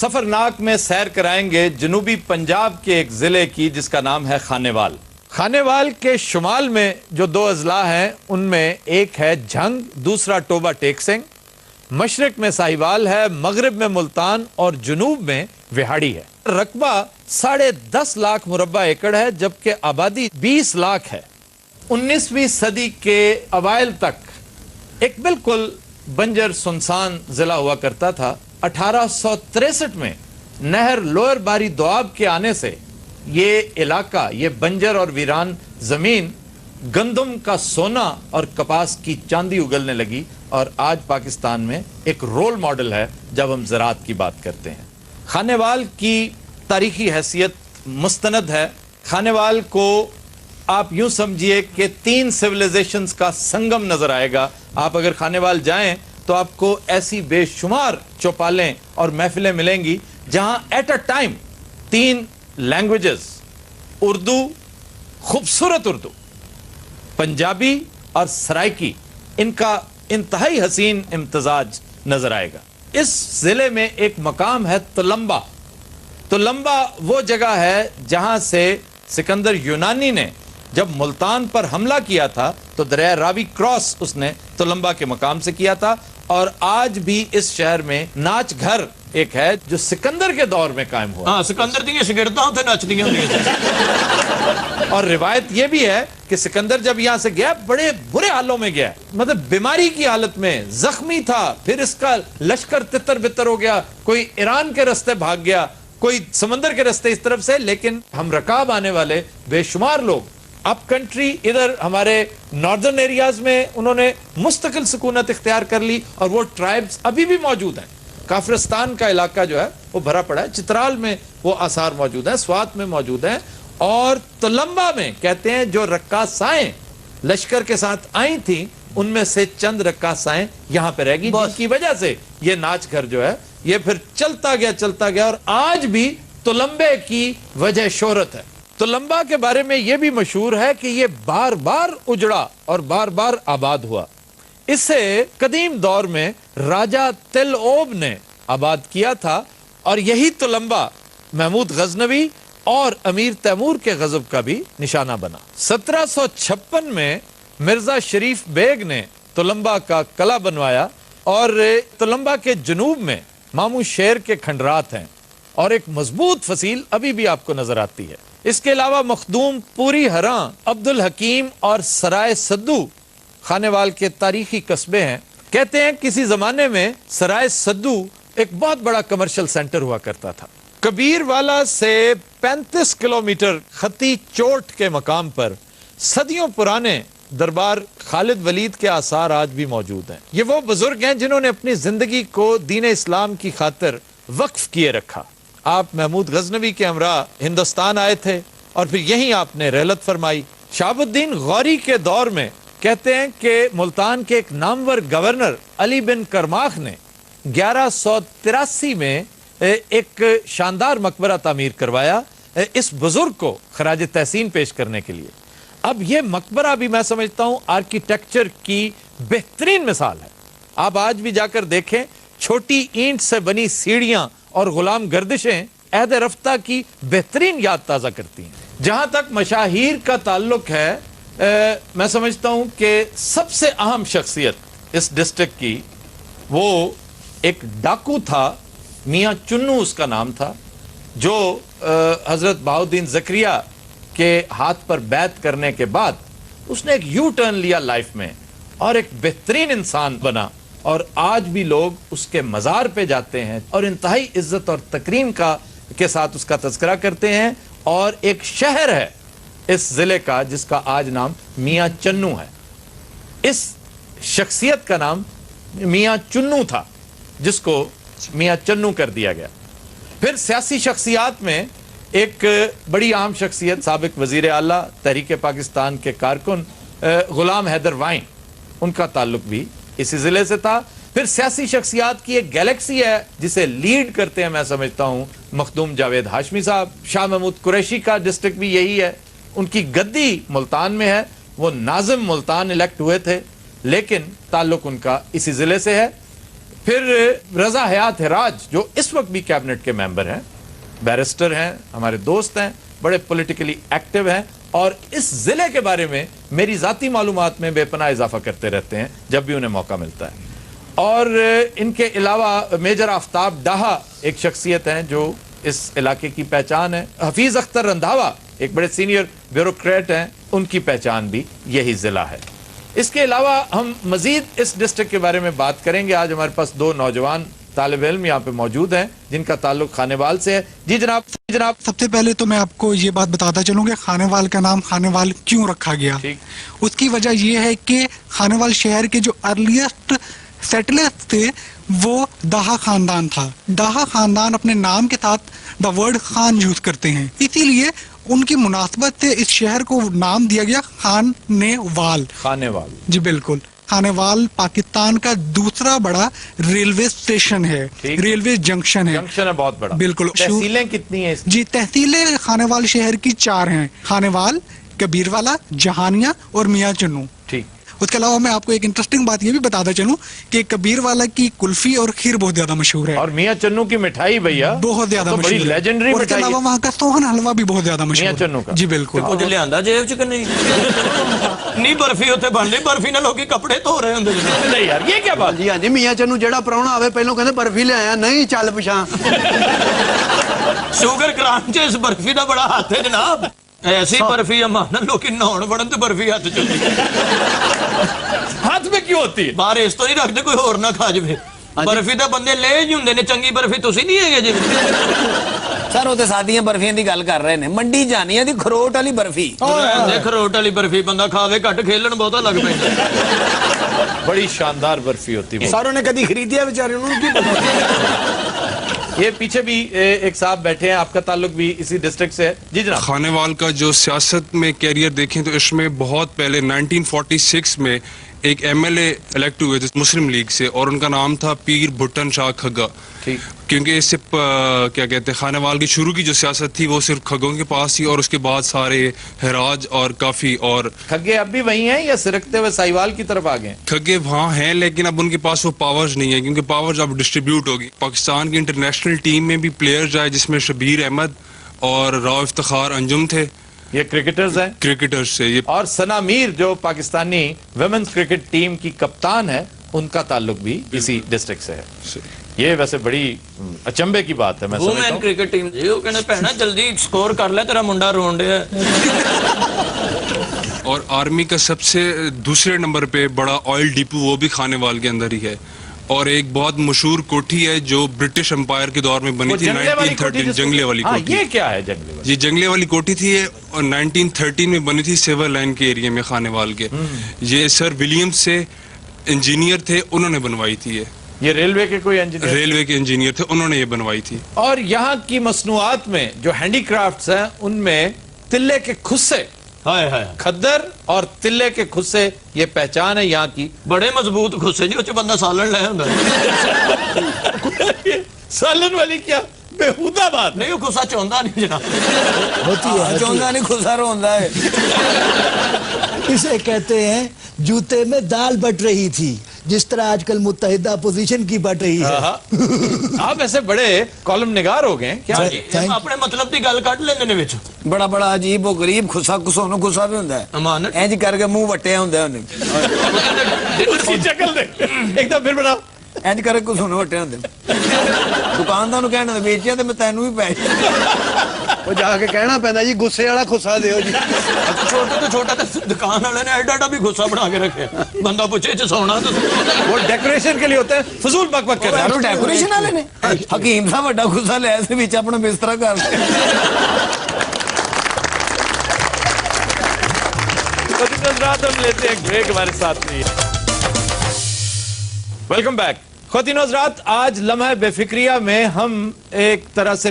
سفرناک میں سیر کرائیں گے جنوبی پنجاب کے ایک ضلع کی جس کا نام ہے خانیوال۔ خانیوال کے شمال میں جو دو اضلاع ہیں ان میں ایک ہے جھنگ، دوسرا ٹوبہ ٹیک سنگھ۔ مشرق میں ساہیوال ہے، مغرب میں ملتان اور جنوب میں وہاڑی ہے۔ رقبہ 10.5 لاکھ مربع ایکڑ ہے جبکہ آبادی 20 لاکھ ہے۔ 19ویں صدی کے اوائل تک ایک بالکل بنجر سنسان ضلع ہوا کرتا تھا۔ 1863 میں نہر لوئر باری دوآب کے آنے سے یہ علاقہ، یہ بنجر اور ویران زمین گندم کا سونا اور کپاس کی چاندی اگلنے لگی اور آج پاکستان میں ایک رول ماڈل ہے جب ہم زراعت کی بات کرتے ہیں۔ خانیوال کی تاریخی حیثیت مستند ہے۔ خانیوال کو آپ یوں سمجھیے کہ 3 سیویلائزیشنز کا سنگم نظر آئے گا۔ آپ اگر خانیوال جائیں تو آپ کو ایسی بے شمار چوپالیں اور محفلیں ملیں گی جہاں at a time 3 languages, Urdu, خوبصورت اردو، پنجابی اور سرائکی، ان کا انتہائی حسین امتزاج نظر آئے گا۔ اس ضلع میں ایک مقام ہے تلمبا۔ تلمبا وہ جگہ ہے جہاں سے سکندر یونانی نے جب ملتان پر حملہ کیا تھا تو دریائے راوی کراس اس نے تلمبا کے مقام سے کیا تھا، اور آج بھی اس شہر میں ناچ گھر ایک ہے جو سکندر کے دور میں قائم ہوا۔ ہاں، سکندر دیئے شگرداں ہوتے ناچ دیئے ہوتے۔ اور روایت یہ بھی ہے کہ سکندر جب یہاں سے گیا بڑے برے حالوں میں گیا، مطلب بیماری کی حالت میں زخمی تھا، پھر اس کا لشکر تتر بتر ہو گیا، کوئی ایران کے رستے بھاگ گیا، کوئی سمندر کے رستے اس طرف سے، لیکن ہم رکاب آنے والے بے شمار لوگ اپ کنٹری ادھر ہمارے ناردرن ایریاز میں انہوں نے مستقل سکونت اختیار کر لی، اور وہ ٹرائبز ابھی بھی موجود ہیں۔ کافرستان کا علاقہ جو ہے وہ بھرا پڑا ہے، چترال میں وہ آثار موجود ہیں، سوات میں موجود ہیں، اور تلمبا میں کہتے ہیں جو رقاصائیں لشکر کے ساتھ آئی تھیں ان میں سے چند رقاصائیں یہاں پہ رہ گئی، جن کی وجہ سے یہ ناچ گھر جو ہے یہ پھر چلتا گیا اور آج بھی تلمبے کی وجہ شہرت ہے۔ تلمبا کے بارے میں یہ بھی مشہور ہے کہ یہ بار بار اجڑا اور بار بار آباد ہوا۔ اسے قدیم دور میں راجہ تل اوب نے آباد کیا تھا، اور یہی تلمبا محمود غزنوی اور امیر تیمور کے غضب کا بھی نشانہ بنا۔ 1756 میں مرزا شریف بیگ نے تلمبا کا قلعہ بنوایا، اور تلمبا کے جنوب میں مامو شیر کے کھنڈرات ہیں، اور ایک مضبوط فصیل ابھی بھی آپ کو نظر آتی ہے۔ اس کے علاوہ مخدوم، پوری ہراں، عبدالحکیم اور سرائے سدو خانیوال کے تاریخی قصبے ہیں۔ کہتے ہیں کسی زمانے میں سرائے سدو ایک بہت بڑا کمرشل سینٹر ہوا کرتا تھا۔ کبیر والا سے 35 کلومیٹر خطی چوٹ کے مقام پر صدیوں پرانے دربار خالد ولید کے آثار آج بھی موجود ہیں۔ یہ وہ بزرگ ہیں جنہوں نے اپنی زندگی کو دین اسلام کی خاطر وقف کیے رکھا۔ آپ محمود غزنوی کے ہمراہ ہندوستان آئے تھے اور پھر یہیں آپ نے رحلت فرمائی۔ شہاب الدین غوری کے دور میں کہتے ہیں کہ ملتان کے ایک نامور گورنر علی بن کرماخ نے 1183 میں ایک شاندار مقبرہ تعمیر کروایا اس بزرگ کو خراج تحسین پیش کرنے کے لیے۔ اب یہ مقبرہ بھی میں سمجھتا ہوں آرکیٹیکچر کی بہترین مثال ہے۔ آپ آج بھی جا کر دیکھیں، چھوٹی اینٹ سے بنی سیڑھیاں اور غلام گردشیں عہد رفتہ کی بہترین یاد تازہ کرتی ہیں۔ جہاں تک مشاہیر کا تعلق ہے، میں سمجھتا ہوں کہ سب سے اہم شخصیت اس ڈسٹرکٹ کی وہ ایک ڈاکو تھا، میاں چنو اس کا نام تھا، جو حضرت بہاؤالدین زکریا کے ہاتھ پر بیعت کرنے کے بعد اس نے ایک یو ٹرن لیا لائف میں اور ایک بہترین انسان بنا، اور آج بھی لوگ اس کے مزار پہ جاتے ہیں اور انتہائی عزت اور تکریم کے ساتھ اس کا تذکرہ کرتے ہیں۔ اور ایک شہر ہے اس ضلع کا جس کا آج نام میاں چنو ہے۔ اس شخصیت کا نام میاں چنو تھا جس کو میاں چنو کر دیا گیا۔ پھر سیاسی شخصیات میں ایک بڑی عام شخصیت، سابق وزیر اعلیٰ تحریک پاکستان کے کارکن غلام حیدر وائن، ان کا تعلق بھی اسی ضلع سے تھا۔ پھر سیاسی شخصیات کی ایک گیلیکسی ہے جسے لیڈ کرتے ہیں میں سمجھتا ہوں مخدوم جاوید ہاشمی صاحب۔ شاہ محمود قریشی کا ڈسٹرکٹ بھی یہی ہے، ان کی گدی ملتان میں ہے، وہ ناظم ملتان الیکٹ ہوئے تھے لیکن تعلق ان کا اسی ضلع سے ہے۔ پھر رضا حیات ہراج جو اس وقت بھی کیبنٹ کے ممبر ہیں, بیرسٹر ہیں, ہمارے دوست ہیں, بڑے پولیٹیکلی ایکٹیو ہیں اور اس ضلع کے بارے میں میری ذاتی معلومات میں بے پناہ اضافہ کرتے رہتے ہیں جب بھی انہیں موقع ملتا ہے. اور ان کے علاوہ میجر آفتاب ڈاہا ایک شخصیت ہیں جو اس علاقے کی پہچان ہے. حفیظ اختر رندھاوا ایک بڑے سینئر بیوروکریٹ ہیں, ان کی پہچان بھی یہی ضلع ہے. اس کے علاوہ ہم مزید اس ڈسٹرکٹ کے بارے میں بات کریں گے. آج ہمارے پاس دو نوجوان طالب علم یہاں پہ موجود ہیں جن کا تعلق خانے وال سے ہے. جی جناب. سب سے پہلے تو میں آپ کو یہ بات بتاتا چلوں کہ خانے وال کا نام خانے وال کیوں رکھا گیا. اس کی وجہ یہ ہے کہ خانے وال شہر کے جو ارلیسٹ سیٹلرز تھے وہ داہا خاندان تھا. داہا خاندان اپنے نام کے ساتھ دا ورڈ خان یوز کرتے ہیں, اسی لیے ان کی مناسبت سے اس شہر کو نام دیا گیا خانے وال. خانے وال, جی بالکل. خانے وال پاکستان کا دوسرا بڑا ریلوے اسٹیشن ہے, ریلوے جنکشن ہے. جنکشن ہے بہت بڑا. بالکل. تحصیلیں کتنی ہیں؟ جی تحصیلیں خانے وال شہر کی 4 ہیں, خانے وال, کبیر والا, جہانیہ اور میاں چنو. ٹھیک. اس کے علاوہ میں آپ کو ایک انٹرسٹنگ بات یہ بھی بتاتا چلوں کہ کبیر والا کی کلفی اور کھیر بہت زیادہ مشہور ہے, اور میاں چنو کی مٹھائی بھیا بہت زیادہ بڑی مشہور ہے. لیجنڈری اور اس کے مٹھائی علاوہ وہاں کا سوہن حلوہ بھی بہت زیادہ مشہور میاں ہے. چنو کا. جی بالکل. کچھ لیا جیب چ نہیں نہیں برفی اتنے بن رہی, برفی نہ لوگ کپڑے دھو رہے ہوں. نہیں یار یہ کیا بات. جی ہاں جی, میاں چنو جہاں پراؤنا آئے پہلو کہتے برفی لے آیا, نہیں چل پچھا. شوگر کران چ اس برفی کا بڑا ہاتھ ہے جناب. ایسی برفی امان لوگ نہاؤ بڑھن تو برفی ہاتھ چلتی ہاتھ میں کیوں ہوتی ہے؟ باہر اس تو نہیں رکھتے کوئی ہور نہ کھا جائے. برفی تو بندے لے ہی ہوں نے, چنگی برفی تسی نہیں ہے جی. سر وہ تو سادیاں برفیاں دی گل کر رہے ہیں, منڈی جانی ہے دی کھروٹ والی برفی. کھروٹ والی برفی بندہ کھاوے گھٹ کھیلن بہتا لگ پہ. بڑی شاندار برفی ہوتی ہے. ساروں نے کدی خریدیا بیچارے انہوں کی پتہ. یہ پیچھے بھی ایک صاحب بیٹھے ہیں, آپ کا تعلق بھی اسی ڈسٹرکٹ سے ہے. جی جناب. خانے وال کا جو سیاست میں کیریئر دیکھیں تو اس میں بہت پہلے 1946 میں ایک ایم ایل اے الیکٹ ہوئے تھے مسلم لیگ سے, اور ان کا نام تھا پیر بھٹن شاہ کھگا. کیونکہ اس سے کیا کہتے ہیں خانے وال کی شروع کی جو سیاست تھی وہ صرف کھگوں کے پاس تھی, اور اس کے بعد سارے ہراج اور کافی اور کھگے اب بھی وہی ہیں یا سرکتے ہوئے سائیوال کی طرف آ گئے؟ کھگے وہاں ہیں لیکن اب ان کے پاس وہ پاورز نہیں ہے, کیونکہ پاورز اب ڈسٹریبیوٹ ہوگی. پاکستان کی انٹرنیشنل ٹیم میں بھی پلیئرز آئے جس میں شبیر احمد اور راؤ افتخار انجم تھے, یہ کرکٹرز ہیں کرکٹرز سے. یہ اور ثنا میر جو پاکستانی ویمنز کرکٹ ٹیم کی کپتان ہے, ان کا تعلق بھی اسی ڈسٹرکٹ سے ہے. یہ ویسے بڑی اچنبے کی بات ہے. میں سمجھتا وومن ہوں کرکٹ ٹیم جی وہ کہنے پہنا جلدی سکور کر لے تیرا منڈا رون ڈیا. اور آرمی کا سب سے دوسرے نمبر پہ بڑا آئل ڈیپو وہ بھی خانے وال کے اندر ہی ہے, اور ایک بہت مشہور کوٹھی ہے جو برٹش امپائر کے دور میں بنی تھی 1913. جنگلے والی کوٹھی. یہ کیا ہے جنگلے والی؟ جی جنگلے والی کوٹھی تھی یہ, اور 1913 میں بنی تھی سیور لائن کے ایریا میں خانے وال کے. یہ سر ولیمز سے انجینئر تھے, انہوں نے بنوائی تھی. یہ ریلوے کے کوئی انجینئر؟ ریلوے کے انجینئر تھے, انہوں نے یہ بنوائی تھی. اور یہاں کی مصنوعات میں جو ہینڈی کرافٹس ہیں ان میں تلے کے خصے, کھدر اور تلے کے خصے, یہ پہچان ہے یہاں کی. بڑے مضبوط خصے جی, وہ بندہ سالن لے ہوں. سالن والی کیا بےہودہ بات. نہیں وہ خصا چوندا نہیں جناب. ہوتی ہے چوندا نہیں خسا روندا ہے. اسے کہتے ہیں جوتے میں دال بٹ رہی تھی, جس طرح آج کل متحدہ اپوزیشن کی بٹ رہی ہے. آپ ایسے بڑے کالم نگار ہو گئے کیا؟ اپنے مطلب دی گل کٹ لیندے نے وچ. بڑا بڑا عجیب و غریب خسا کسونو خسا بھی ہوندا ہے, امان انج کر کے منہ وٹیا ہوندا ہے انہیں. شکل دیکھ ایک دم پھر بناؤ. انج کر کے کسونو وٹیا ہوندے. دکاندار نو کہنا بیچیا تے میں تینوں بھی پے. وہ جا کے کہنا پہنا جی غصے والا خصا دیو جی. چھوٹا تو چھوٹا دکان والے نے ایڈا بھی غصہ بنا کے رکھے, بندہ پوچھے چ سونا تو وہ ڈیکوریشن کے لیے ہوتے ہیں, فضول بک بک کر رہے ہیں. ڈیکوریشن والے نے حکیم صاحب بڑا غصہ لے سے وچ اپنا بستر کر کے. حضرات ہم لیتے ہیں ایک بریک, ہمارے ساتھ رہیے. Welcome back. خواتین و حضرات, آج لمحہ بے فکریہ میں ہم ایک طرح سے